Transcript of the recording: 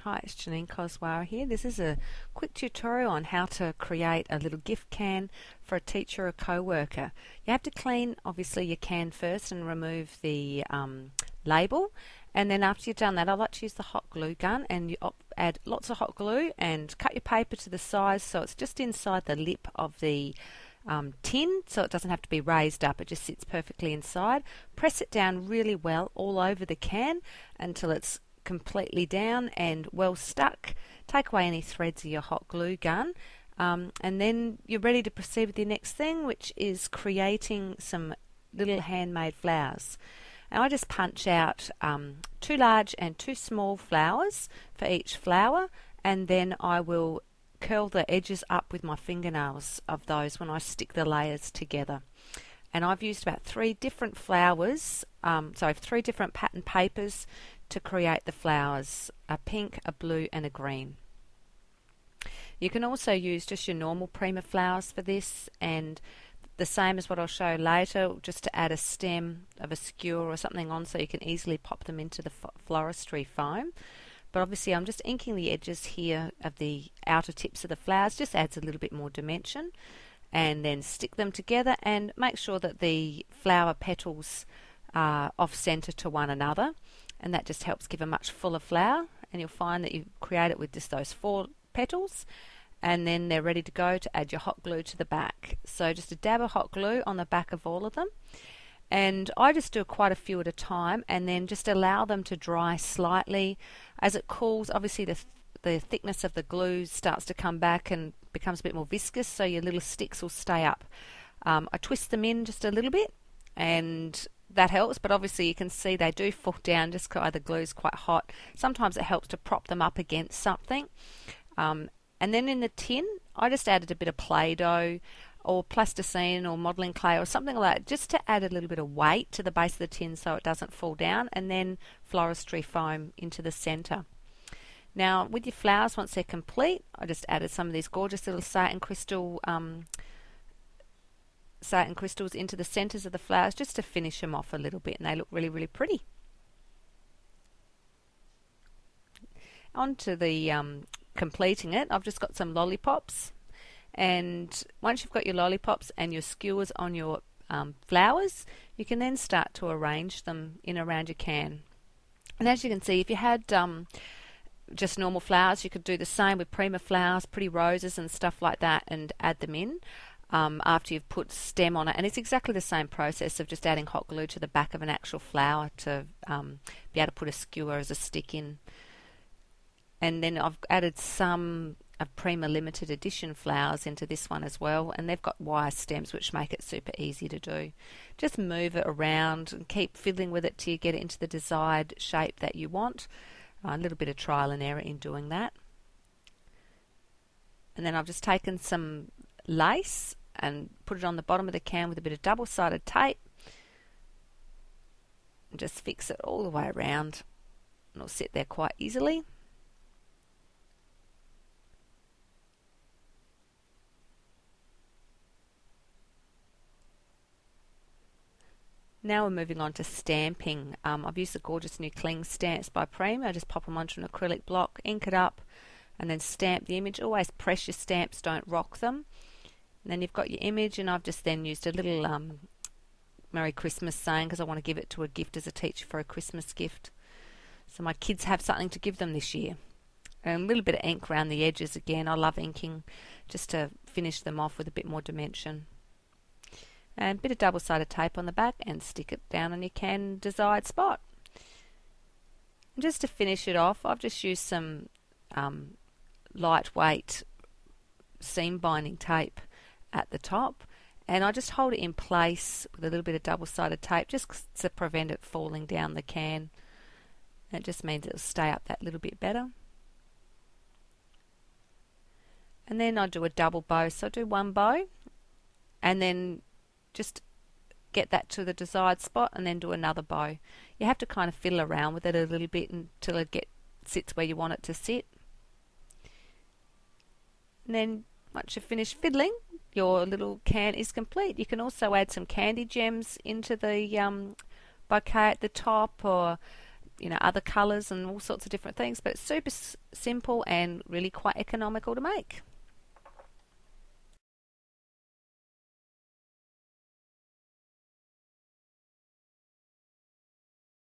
Hi, it's Janine Coswara here. This is a quick tutorial on how to create a little gift can for a teacher or co-worker. You have to clean obviously your can first and remove the label, and then after you've done that I like to use the hot glue gun, and you add lots of hot glue and cut your paper to the size so it's just inside the lip of the tin, so it doesn't have to be raised up, it just sits perfectly inside. Press it down really well all over the can until it's completely down and well stuck. Take away any threads of your hot glue gun, and then you're ready to proceed with your next thing, which is creating some little handmade flowers. And I just punch out 2 large and 2 small flowers for each flower, and then I will curl the edges up with my fingernails of those when I stick the layers together. And I've used about 3 different flowers, 3 different pattern papers to create the flowers: a pink, a blue and a green. You can also use just your normal Prima flowers for this, and the same as what I'll show later, just to add a stem of a skewer or something on so you can easily pop them into the floristry foam. But obviously I'm just inking the edges here of the outer tips of the flowers, just adds a little bit more dimension. And then stick them together and make sure that the flower petals are off center to one another, and that just helps give a much fuller flower. And you'll find that you create it with just those 4 petals, and then they're ready to go to add your hot glue to the back. So just a dab of hot glue on the back of all of them, and I just do quite a few at a time and then just allow them to dry slightly. As it cools, obviously the thickness of the glue starts to come back and becomes a bit more viscous, so your little sticks will stay up. I twist them in just a little bit and that helps, but obviously you can see they do fall down just because the glue's quite hot. Sometimes it helps to prop them up against something. And then in the tin I just added a bit of Play-Doh or plasticine or modelling clay or something like that, just to add a little bit of weight to the base of the tin so it doesn't fall down, and then floristry foam into the centre. Now with your flowers, once they're complete, I just added some of these gorgeous little satin crystals into the centres of the flowers just to finish them off a little bit, and they look really pretty. On to the completing it, I've just got some lollipops, and once you've got your lollipops and your skewers on your flowers, you can then start to arrange them in around your can. And as you can see, if you had just normal flowers, you could do the same with Prima flowers, pretty roses and stuff like that, and add them in after you've put stem on it. And it's exactly the same process of just adding hot glue to the back of an actual flower to be able to put a skewer as a stick in. And then I've added some of Prima limited edition flowers into this one as well, and they've got wire stems which make it super easy to do. Just move it around and keep fiddling with it till you get it into the desired shape that you want. A little bit of trial and error in doing that. And then I've just taken some lace and put it on the bottom of the can with a bit of double-sided tape, and just fix it all the way around, and it'll sit there quite easily. Now we're moving on to stamping. I've used the gorgeous new cling stamps by Prima. I just pop them onto an acrylic block, ink it up, and then stamp the image. Always press your stamps, don't rock them. And then you've got your image, and I've just then used a little Merry Christmas saying, because I want to give it to a gift as a teacher for a Christmas gift. So my kids have something to give them this year. And a little bit of ink around the edges again. I love inking just to finish them off with a bit more dimension. And a bit of double-sided tape on the back, and stick it down on your can desired spot. And just to finish it off, I've just used some lightweight seam binding tape at the top, and I just hold it in place with a little bit of double-sided tape just to prevent it falling down the can. And it just means it'll stay up that little bit better. And then I do a double bow, so I do one bow and then just get that to the desired spot and then do another bow. You have to kind of fiddle around with it a little bit until it sits where you want it to sit. And then once you've finished fiddling, your little can is complete. You can also add some candy gems into the bouquet at the top, or other colours and all sorts of different things, but it's super simple and really quite economical to make.